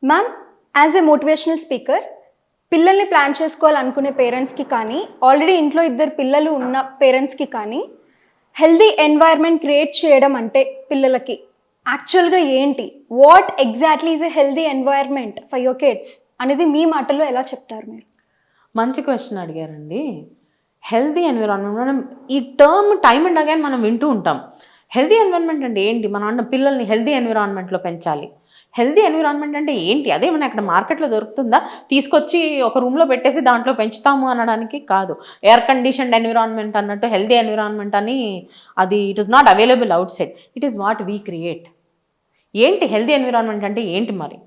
Ma'am, as a motivational speaker, పిల్లల్ని plan చేసుకోవాలనుకునే పేరెంట్స్కి కానీ, ఆల్రెడీ ఇంట్లో ఇద్దరు పిల్లలు ఉన్న పేరెంట్స్కి కానీ, హెల్దీ ఎన్వైర్న్మెంట్ క్రియేట్ చేయడం అంటే పిల్లలకి యాక్చువల్గా ఏంటి? What exactly is a healthy environment for your kids అనేది మీ మాటల్లో ఎలా చెప్తారు మీరు? మంచి క్వశ్చన్ అడిగారండి. హెల్తీ ఎన్విరాన్మెంట్ మనం ఈ టర్మ్ టైమ్ అండ్ అగైన్ మనం వింటూ ఉంటాం. హెల్తీ ఎన్విరాన్మెంట్ అంటే ఏంటి? మనం అన్న పిల్లల్ని హెల్తీ ఎన్విరాన్మెంట్లో పెంచాలి. హెల్తీ ఎన్విరాన్మెంట్ అంటే ఏంటి? అదేమన్నా అక్కడ మార్కెట్లో దొరుకుతుందా? తీసుకొచ్చి ఒక రూమ్లో పెట్టేసి దాంట్లో పెంచుతాము అనడానికి కాదు. ఎయిర్ కండిషన్డ్ ఎన్విరాన్మెంట్ అన్నట్టు హెల్తీ ఎన్విరాన్మెంట్ అని అది it is not available out side. It is what we create. ఏంటి హెల్తీ ఎన్విరాన్మెంట్ అంటే ఏంటి మరి?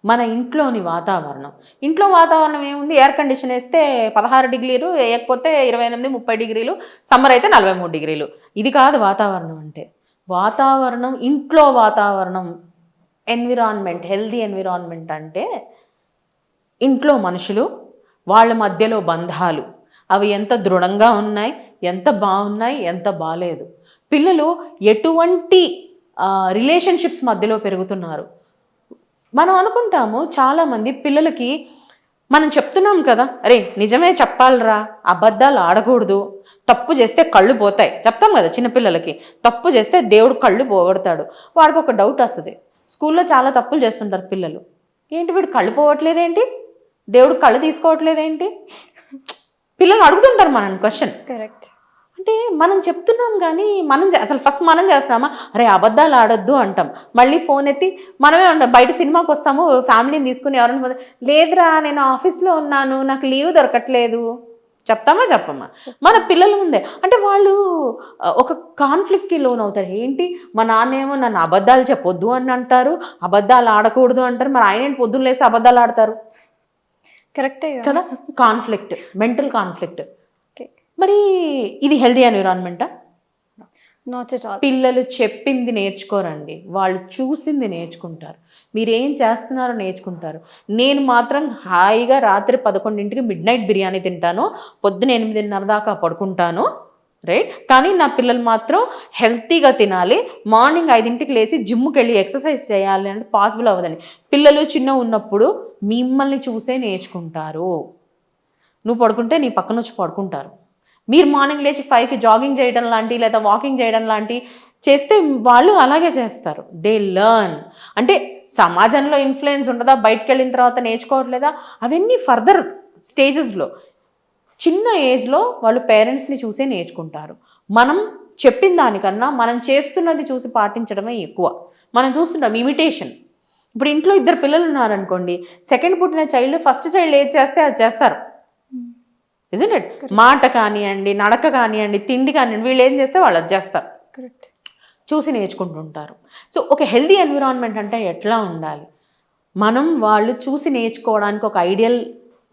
మన ఇంట్లోని వాతావరణం. ఇంట్లో వాతావరణం ఏముంది? ఎయిర్ కండిషన్ వేస్తే 16 డిగ్రీలు, వేయకపోతే 28, 30 డిగ్రీలు, సమ్మర్ అయితే 43 డిగ్రీలు. ఇది కాదు వాతావరణం అంటే. వాతావరణం, ఇంట్లో వాతావరణం, ఎన్విరాన్మెంట్, హెల్దీ ఎన్విరాన్మెంట్ అంటే ఇంట్లో మనుషులు, వాళ్ళ మధ్యలో బంధాలు, అవి ఎంత దృఢంగా ఉన్నాయి, ఎంత బాగున్నాయి, ఎంత బాలేదు. పిల్లలు ఎటువంటి రిలేషన్షిప్స్ మధ్యలో పెరుగుతున్నారు. మనం అనుకుంటాము చాలామంది పిల్లలకి మనం చెప్తున్నాం కదా, అరే నిజమే చెప్పాలరా, అబద్ధాలు ఆడకూడదు, తప్పు చేస్తే కళ్ళు పోతాయి చెప్తాం కదా చిన్నపిల్లలకి. తప్పు చేస్తే దేవుడు కళ్ళు పోగొడతాడు. వాడికి ఒక డౌట్ వస్తుంది. స్కూల్లో చాలా తప్పులు చేస్తుంటారు పిల్లలు. ఏంటి వీడు కళ్ళు పోవట్లేదేంటి, దేవుడు కళ్ళు తీసుకోవట్లేదేంటి, పిల్లలు అడుగుతుంటారు మనని క్వశ్చన్. కరెక్ట్. అంటే మనం చెప్తున్నాం కానీ అసలు ఫస్ట్ మనం చేస్తామా? అరే అబద్ధాలు ఆడొద్దు అంటాం. మళ్ళీ ఫోన్ ఎత్తి మనమే ఉంటాం. బయట సినిమాకి వస్తాము, ఫ్యామిలీని తీసుకుని ఎవరైనా లేదురా నేను ఆఫీస్లో ఉన్నాను, నాకు లీవ్ దొరకట్లేదు చెప్తామా చెప్పమ్మా? మన పిల్లల ముందే. అంటే వాళ్ళు ఒక కాన్ఫ్లిక్ట్కి లోన్ అవుతారు. ఏంటి మా నాన్నేమో నన్ను అబద్ధాలు చెప్పొద్దు అని అంటారు, అబద్ధాలు ఆడకూడదు అంటారు, మరి ఆయన పొద్దున్న లేస్తే అబద్ధాలు ఆడతారు. కరెక్టే కదా, కాన్ఫ్లిక్ట్, మెంటల్ కాన్ఫ్లిక్ట్. మరి ఇది హెల్దీ ఎన్విరాన్మెంటా? Not at all. పిల్లలు చెప్పింది నేర్చుకోరండి, వాళ్ళు చూసింది నేర్చుకుంటారు. మీరేం చేస్తున్నారో నేర్చుకుంటారు. నేను మాత్రం హాయిగా రాత్రి 11ంటికి మిడ్ నైట్ బిర్యానీ తింటాను, పొద్దున 8:30 దాకా పడుకుంటాను, రైట్. కానీ నా పిల్లలు మాత్రం హెల్తీగా తినాలి, మార్నింగ్ 5ంటికి లేచి జిమ్కి వెళ్ళి ఎక్సర్సైజ్ చేయాలి అంటే పాసిబుల్ అవ్వదని. పిల్లలు చిన్న ఉన్నప్పుడు మిమ్మల్ని చూసే నేర్చుకుంటారు. నువ్వు పడుకుంటే నీ పక్కన వచ్చి పడుకుంటారు. మీరు మార్నింగ్ లేచి 5కి జాగింగ్ చేయడం లాంటి లేదా వాకింగ్ చేయడం లాంటి చేస్తే వాళ్ళు అలాగే చేస్తారు. They learn. అంటే సమాజంలో ఇన్ఫ్లుయెన్స్ ఉండదా, బయటకు వెళ్ళిన తర్వాత నేర్చుకోవట్లేదా? అవన్నీ ఫర్దర్ స్టేజెస్లో. చిన్న ఏజ్లో వాళ్ళు పేరెంట్స్ని చూసే నేర్చుకుంటారు. మనం చెప్పిన దానికన్నా మనం చేస్తున్నది చూసి పాటించడమే ఎక్కువ. మనం చూస్తుంటాం ఇమిటేషన్. ఇప్పుడు ఇంట్లో 2 పిల్లలు ఉన్నారనుకోండి, సెకండ్ పుట్టిన చైల్డ్ ఫస్ట్ చైల్డ్ ఏది చేస్తే అది చేస్తారు. Isn't it? మాట కానివ్వండి, నడక కానివ్వండి, తిండి కానివ్వండి, వీళ్ళు ఏం చేస్తే వాళ్ళు అది చేస్తారు. కరెక్ట్. చూసి నేర్చుకుంటుంటారు. సో ఒక హెల్దీ ఎన్విరాన్మెంట్ అంటే ఎట్లా ఉండాలి? మనం వాళ్ళు చూసి నేర్చుకోవడానికి ఒక ఐడియల్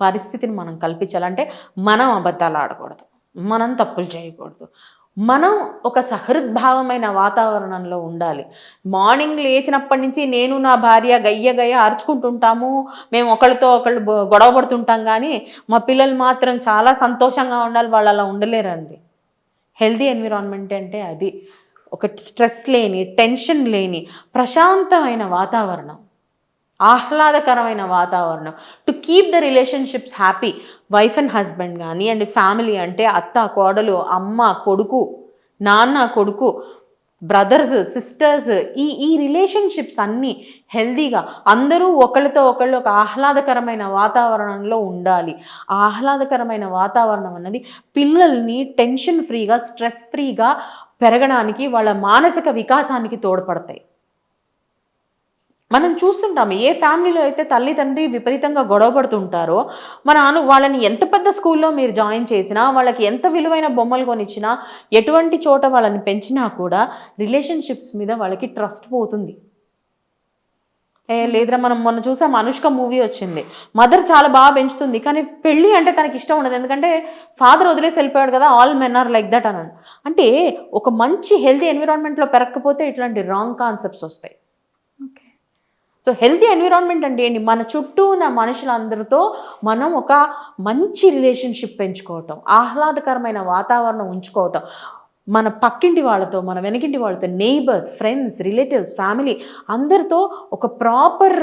పరిస్థితిని మనం కల్పించాలంటే మనం అబద్ధాలు ఆడకూడదు, మనం తప్పులు చేయకూడదు, మనం ఒక సహృద్భావమైన వాతావరణంలో ఉండాలి. మార్నింగ్ లేచినప్పటి నుంచి నేను నా భార్య గయ్య అరుచుకుంటుంటాము, మేము ఒకళ్ళతో ఒకళ్ళు గొడవ పడుతుంటాం, కానీ మా పిల్లలు మాత్రం చాలా సంతోషంగా ఉండాలి. వాళ్ళు అలా ఉండలేరండి. హెల్దీ ఎన్విరాన్మెంట్ అంటే అది. ఒక స్ట్రెస్ లేని, టెన్షన్ లేని, ప్రశాంతమైన వాతావరణం, ఆహ్లాదకరమైన వాతావరణం to keep the relationships happy. Wife and husband కానీ అండ్ ఫ్యామిలీ అంటే అత్త కోడలు, అమ్మ కొడుకు, నాన్న కొడుకు, బ్రదర్స్ సిస్టర్స్, ఈ రిలేషన్షిప్స్ అన్నీ హెల్దీగా అందరూ ఒకళ్ళతో ఒకళ్ళు ఒక ఆహ్లాదకరమైన వాతావరణంలో ఉండాలి. ఆ ఆహ్లాదకరమైన వాతావరణం అన్నది పిల్లల్ని టెన్షన్ ఫ్రీగా, స్ట్రెస్ ఫ్రీగా పెరగడానికి, వాళ్ళ మానసిక వికాసానికి తోడ్పడతాయి. మనం చూస్తుంటాము ఏ ఫ్యామిలీలో అయితే తల్లి తండ్రి విపరీతంగా గొడవ పడుతుంటారో, వాళ్ళని ఎంత పెద్ద స్కూల్లో మీరు జాయిన్ చేసినా, వాళ్ళకి ఎంత విలువైన బొమ్మలు కొనిచ్చినా, ఎటువంటి చోట వాళ్ళని పెంచినా కూడా రిలేషన్షిప్స్ మీద వాళ్ళకి ట్రస్ట్ పోతుంది. లేదురా, మనం మొన్న చూసాం అనుష్క మూవీ వచ్చింది. మదర్ చాలా బాగా పెంచుతుంది, కానీ పెళ్ళి అంటే తనకి ఇష్టం ఉండదు. ఎందుకంటే ఫాదర్ వదిలేసి వెళ్ళిపోయాడు కదా, all men are like that అన్నాడు. అంటే ఒక మంచి హెల్తీ ఎన్విరాన్మెంట్లో పెరగకపోతే ఇట్లాంటి రాంగ్ కాన్సెప్ట్స్ వస్తాయి. సో హెల్తీ ఎన్విరాన్మెంట్ అంటే ఏంటి? మన చుట్టూ ఉన్న మనుషులందరితో మనం ఒక మంచి రిలేషన్షిప్ పెంచుకోవటం, ఆహ్లాదకరమైన వాతావరణం ఉంచుకోవటం. మన పక్కింటి వాళ్ళతో, మన వెనకింటి వాళ్ళతో, నెయిబర్స్, ఫ్రెండ్స్, రిలేటివ్స్, ఫ్యామిలీ అందరితో ఒక ప్రాపర్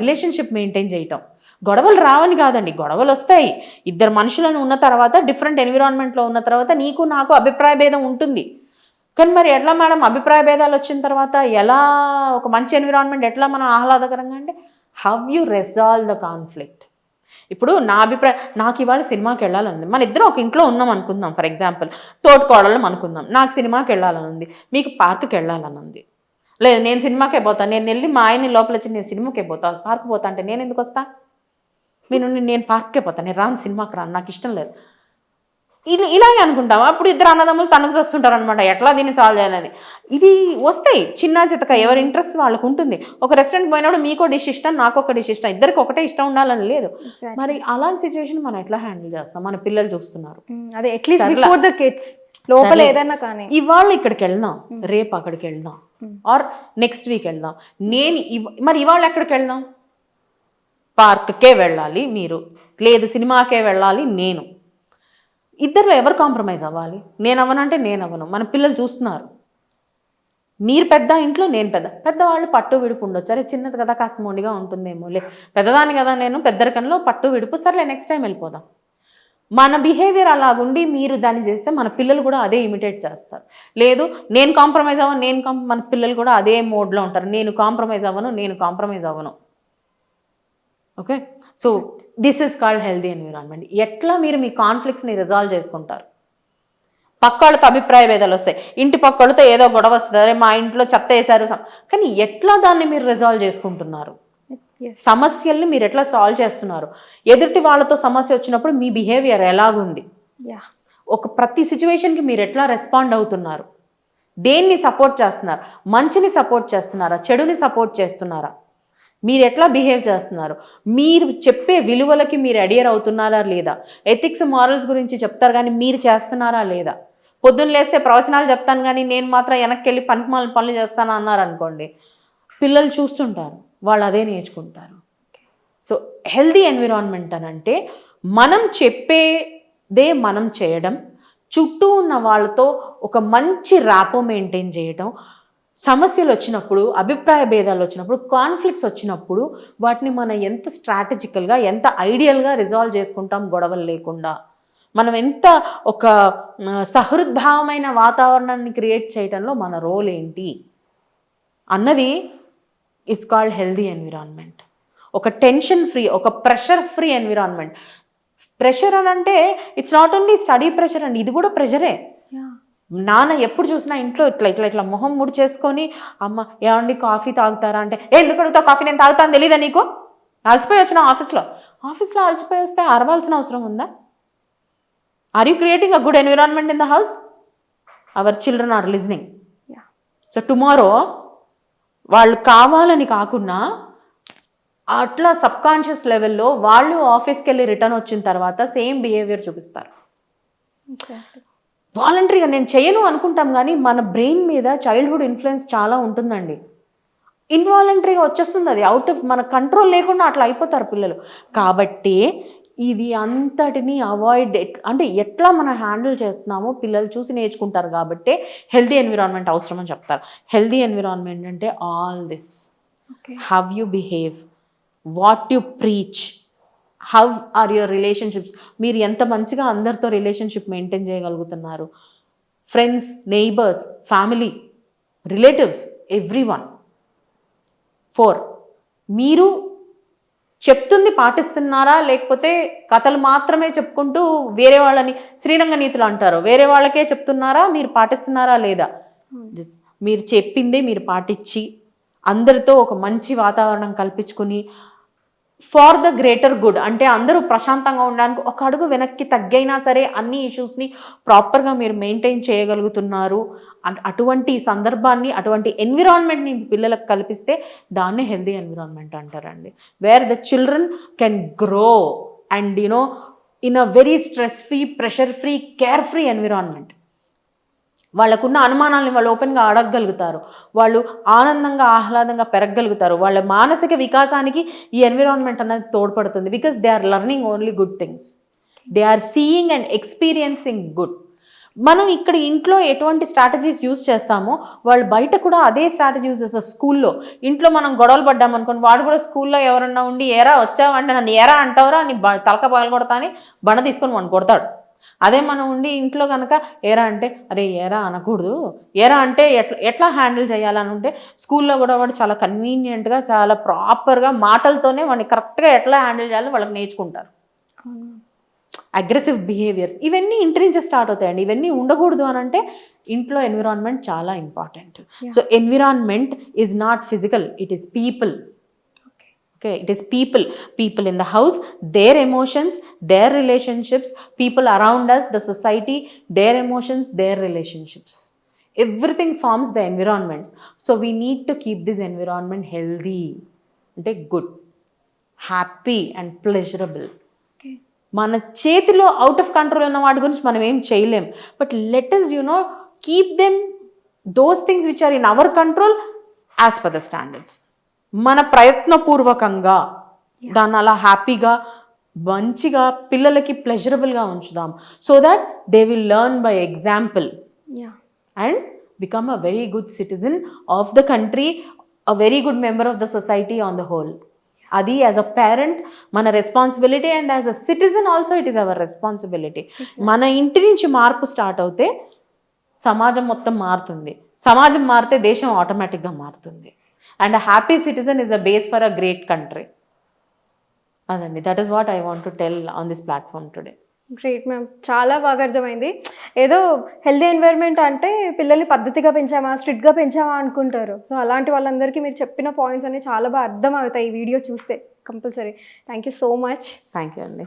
రిలేషన్షిప్ మెయింటైన్ చేయటం. గొడవలు రావని కాదండి, గొడవలు వస్తాయి. ఇద్దరు మనుషులను ఉన్న తర్వాత, డిఫరెంట్ ఎన్విరాన్మెంట్లో ఉన్న తర్వాత నీకు నాకు అభిప్రాయ భేదం ఉంటుంది. కానీ మరి ఎట్లా మేడం అభిప్రాయ భేదాలు వచ్చిన తర్వాత ఎలా ఒక మంచి ఎన్విరాన్మెంట్ ఎట్లా మనం ఆహ్లాదకరంగా అంటే హౌ యు రెజాల్వ్ ద కాన్ఫ్లిక్ట్. ఇప్పుడు నా అభిప్రాయం, నాకు ఇవాళ సినిమాకి వెళ్ళాలని, మన ఇద్దరం ఒక ఇంట్లో ఉన్నాం అనుకుందాం, ఫర్ ఎగ్జాంపుల్ తోటికోడళ్ళం అనుకుందాం. నాకు సినిమాకి వెళ్ళాలని ఉంది, మీకు పార్క్కి వెళ్ళాలని ఉంది. లేదు నేను సినిమాకే పోతాను, నేను వెళ్ళి మా ఆయన్ని లోపల వచ్చి నేను సినిమాకే పోతాను, పార్క్ పోతా అంటే నేను ఎందుకు వస్తా? నేను పార్క్కే పోతాను, నేను రాను, సినిమాకి రాను, నాకు ఇష్టం లేదు. ఇలాగే అనుకుంటాం. అప్పుడు ఇద్దరు అన్నదమ్ములు తనకు వస్తుంటారు అనమాట, ఎట్లా దీన్ని సాల్వ్ చేయాలని. ఇది వస్తాయి చిన్న చితక, ఎవరి ఇంట్రెస్ట్ వాళ్ళకు ఉంటుంది. ఒక రెస్టారెంట్ పోయినప్పుడు మీకో డిష్ ఇష్టం, నాకు ఒక డిష్ ఇష్టం, ఇద్దరికి ఒకటే ఇష్టం ఉండాలని లేదు. మరి అలాంటి సిచ్యువేషన్ మనం ఎట్లా హ్యాండిల్ చేస్తాం? మన పిల్లలు చూస్తున్నారు, అదే అట్లీస్ట్ బిఫోర్ ద కిడ్స్ లోపల ఏదైనా కానీ ఇవాళ ఇక్కడికి వెళ్దాం, రేపు అక్కడికి వెళ్దాం, ఆర్ నెక్స్ట్ వీక్ వెళ్దాం. మరి ఇవాళ ఎక్కడికి వెళ్దాం? పార్క్కే వెళ్ళాలి మీరు, లేదు సినిమాకే వెళ్ళాలి నేను. ఇద్దరిలో ఎవరు కాంప్రమైజ్ అవ్వాలి? నేను అవ్వనంటే నేను అవ్వను. మన పిల్లలు చూస్తున్నారు. మీరు పెద్ద ఇంట్లో, నేను పెద్దవాళ్ళు పట్టు విడుపు ఉండొచ్చు. అరే చిన్నది కదా కాస్త మొండిగా ఉంటుందేమో, లే పెద్దదాన్ని కదా నేను, పెద్దరికంలో పట్టు విడుపు, సర్లే నెక్స్ట్ టైం వెళ్ళిపోదాం. మన బిహేవియర్ అలాగుండి మీరు దాన్ని చేస్తే మన పిల్లలు కూడా అదే ఇమిటేట్ చేస్తారు. లేదు నేను కాంప్రమైజ్ అవ్వను, మన పిల్లలు కూడా అదే మోడ్లో ఉంటారు, నేను కాంప్రమైజ్ అవ్వను. Okay, so this is called healthy environment. ఎట్లా మీరు మీ కాన్ఫ్లిక్ట్స్ని రిజాల్వ్ చేసుకుంటారు? పక్కాళ్ళతో అభిప్రాయ భేదాలు వస్తాయి, ఇంటి పక్కాళ్ళతో ఏదో గొడవ వస్తుంది, అరే మా ఇంట్లో చెత్త వేశారు, కానీ ఎట్లా దాన్ని మీరు రిజాల్వ్ చేసుకుంటున్నారు? సమస్యల్ని మీరు ఎట్లా సాల్వ్ చేస్తున్నారు? ఎదుటి వాళ్ళతో సమస్య వచ్చినప్పుడు మీ బిహేవియర్ ఎలాగుంది? ఒక ప్రతి సిచ్యువేషన్కి మీరు ఎట్లా రెస్పాండ్ అవుతున్నారు? దేన్ని సపోర్ట్ చేస్తున్నారు? మంచిని సపోర్ట్ చేస్తున్నారా, చెడుని సపోర్ట్ చేస్తున్నారా? మీరు ఎట్లా బిహేవ్ చేస్తున్నారు? మీరు చెప్పే విలువలకి మీరు అడియర్ అవుతున్నారా లేదా? ఎథిక్స్, మారల్స్ గురించి చెప్తారు కానీ మీరు చేస్తున్నారా లేదా? పొద్దున్న లేస్తే ప్రవచనాలు చెప్తాను కానీ నేను మాత్రం వెనక్కి వెళ్ళి పనికిమాలిన పనులు చేస్తాను అన్నారు అనుకోండి, పిల్లలు చూస్తుంటారు, వాళ్ళు అదే నేర్చుకుంటారు. సో హెల్దీ ఎన్విరాన్మెంట్ అని అంటే మనం చెప్పేదే మనం చేయడం, చుట్టూ ఉన్న వాళ్ళతో ఒక మంచి ర్యాపో మెయింటైన్ చేయడం, సమస్యలు వచ్చినప్పుడు, అభిప్రాయ భేదాలు వచ్చినప్పుడు, కాన్ఫ్లిక్ట్స్ వచ్చినప్పుడు వాటిని మనం ఎంత స్ట్రాటజికల్గా, ఎంత ఐడియల్గా రిజాల్వ్ చేసుకుంటాం గొడవలు లేకుండా. మనం ఎంత ఒక సహృద్భావమైన వాతావరణాన్ని క్రియేట్ చేయడంలో మన రోల్ ఏంటి అన్నది ఇస్ కాల్డ్ హెల్దీ ఎన్విరాన్మెంట్. ఒక టెన్షన్ ఫ్రీ, ఒక ప్రెషర్ ఫ్రీ ఎన్విరాన్మెంట్. ప్రెషర్ అని అంటే it's not only study pressure అండి, ఇది కూడా ప్రెషరే. నాన్న ఎప్పుడు చూసినా ఇంట్లో ఇట్లా మొహం ముడి చేసుకొని, అమ్మ ఏమండి కాఫీ తాగుతారా అంటే, ఎందుకు అడుగుతావు కాఫీ, నేను తాగుతాను తెలీదా నీకు? అలసిపోయి వచ్చిన ఆఫీస్లో అలసిపోయి వస్తే అరవాల్సిన అవసరం ఉందా? Are you creating a good environment in the house? Our children are listening. So tomorrow వాళ్ళు కావాలని కాకుండా అట్లా సబ్కాన్షియస్ లెవెల్లో వాళ్ళు ఆఫీస్కి వెళ్ళి రిటర్న్ వచ్చిన తర్వాత సేమ్ బిహేవియర్ చూపిస్తారు. వాలంటరీగా నేను చేయను అనుకుంటాం కానీ మన బ్రెయిన్ మీద చైల్డ్హుడ్ ఇన్ఫ్లుయెన్స్ చాలా ఉంటుందండి. ఇన్వాలంటరీగా వచ్చేస్తుంది, అది అవుట్ ఆఫ్ మన కంట్రోల్ లేకుండా అట్లా అయిపోతారు పిల్లలు. కాబట్టి ఇది అంతటిని అవాయిడ్, అంటే ఎట్లా మనం హ్యాండిల్ చేస్తున్నామో పిల్లలు చూసి నేర్చుకుంటారు. కాబట్టి హెల్దీ ఎన్విరాన్మెంట్ అవసరం అని చెప్తారు. హెల్దీ ఎన్విరాన్మెంట్ అంటే all this, how you behave, what you preach, how are your relationships, మీరు ఎంత మంచిగా అందరితో రిలేషన్షిప్ మెయింటైన్ చేయగలుగుతున్నారు, friends, neighbours, family, relatives, everyone. 4, మీరు చెప్తుంది పాటిస్తున్నారా, లేకపోతే కథలు మాత్రమే చెప్పుకుంటూ వేరే వాళ్ళని, శ్రీరంగ నీతులు అంటారు, వేరే వాళ్ళకే చెప్తున్నారా, మీరు పాటిస్తున్నారా లేదా? మీరు చెప్పిందే మీరు పాటించి అందరితో ఒక మంచి వాతావరణం కల్పించుకుని ఫార్ ద గ్రేటర్ గుడ్, అంటే అందరూ ప్రశాంతంగా ఉండడానికి ఒక అడుగు వెనక్కి తగ్గైనా సరే అన్ని ఇష్యూస్ని ప్రాపర్గా మీరు మెయింటైన్ చేయగలుగుతున్నారు. అటువంటి సందర్భాన్ని, అటువంటి ఎన్విరాన్మెంట్ని పిల్లలకు కల్పిస్తే దాన్నే హెల్దీ ఎన్విరాన్మెంట్ అంటారండి. Wear the children can grow and in a very stress free, pressure free, care free environment. వాళ్ళకున్న అనుమానాలని వాళ్ళు ఓపెన్గా అడగగలుగుతారు, వాళ్ళు ఆనందంగా ఆహ్లాదంగా పెరగగలుగుతారు. వాళ్ళ మానసిక వికాసానికి ఈ ఎన్విరాన్మెంట్ అనేది తోడ్పడుతుంది. Because they are learning only good things, they are seeing and experiencing good. మనం ఇక్కడ ఇంట్లో ఎటువంటి స్ట్రాటజీస్ యూస్ చేస్తామో వాళ్ళు బయట కూడా అదే స్ట్రాటజీ యూస్ చేస్తారు. స్కూల్లో ఇంట్లో మనం గొడవలు పడ్డామనుకోండి, వాడు కూడా స్కూల్లో ఎవరన్నా ఉండి ఏరా వచ్చావంటే నన్ను ఏరా అంటావురా అని తలక పగల కొడతా అని బండ తీసుకొని వాడిని కొడతాడు. అదే మనం ఉండి ఇంట్లో కనుక ఏరా అంటే అరే ఏరా అనకూడదు, ఏరా అంటే ఎట్లా హ్యాండిల్ చేయాలని ఉంటే స్కూల్లో కూడా వాడు చాలా కన్వీనియంట్గా చాలా ప్రాపర్గా మాటలతోనే వాడిని కరెక్ట్గా ఎట్లా హ్యాండిల్ చేయాలో వాళ్ళకి నేర్చుకుంటారు. అగ్రెసివ్ బిహేవియర్స్ ఇవన్నీ ఇంటి నుంచి స్టార్ట్ అవుతాయండి. ఇవన్నీ ఉండకూడదు అని అంటే ఇంట్లో ఎన్విరాన్మెంట్ చాలా important. So environment is not physical, it is people. Okay, it is people in the house, their emotions, their relationships, people around us, the society, their emotions, their relationships, everything forms the environments. So we need to keep this environment healthy, అంటే good, happy and pleasurable. మన చేతిలో out of control ఉన్న వాటి గురించి మనం ఏం చేయలేం, but let us keep them those things which are in our control as per the standards. మన ప్రయత్నపూర్వకంగా దాన్ని అలా హ్యాపీగా మంచిగా పిల్లలకి ప్లెజరబుల్గా ఉంచుదాం, so that they will learn by example and become a very good citizen of the country, a very good member of the society on the whole. అది యాజ్ అ పేరెంట్ మన responsibility, and as a citizen also it is our responsibility. మన ఇంటి నుంచి మార్పు start అవుతే సమాజం మొత్తం మారుతుంది, సమాజం మారితే దేశం ఆటోమేటిక్గా మారుతుంది. And a happy citizen is a base for a great country. అదండి, that is what I want to tell on this platform today. Great ma'am, చాలా బాగా అర్థమైంది. ఏదో హెల్దీ ఎన్వైర్న్మెంట్ అంటే పిల్లల్ని పద్ధతిగా పెంచామా, స్ట్రిక్ట్గా పెంచామా అనుకుంటారు. సో అలాంటి వాళ్ళందరికీ మీరు చెప్పిన పాయింట్స్ అన్ని చాలా బాగా అర్థం అవుతాయి ఈ వీడియో చూస్తే compulsory. Thank you so much. Thank you అండి.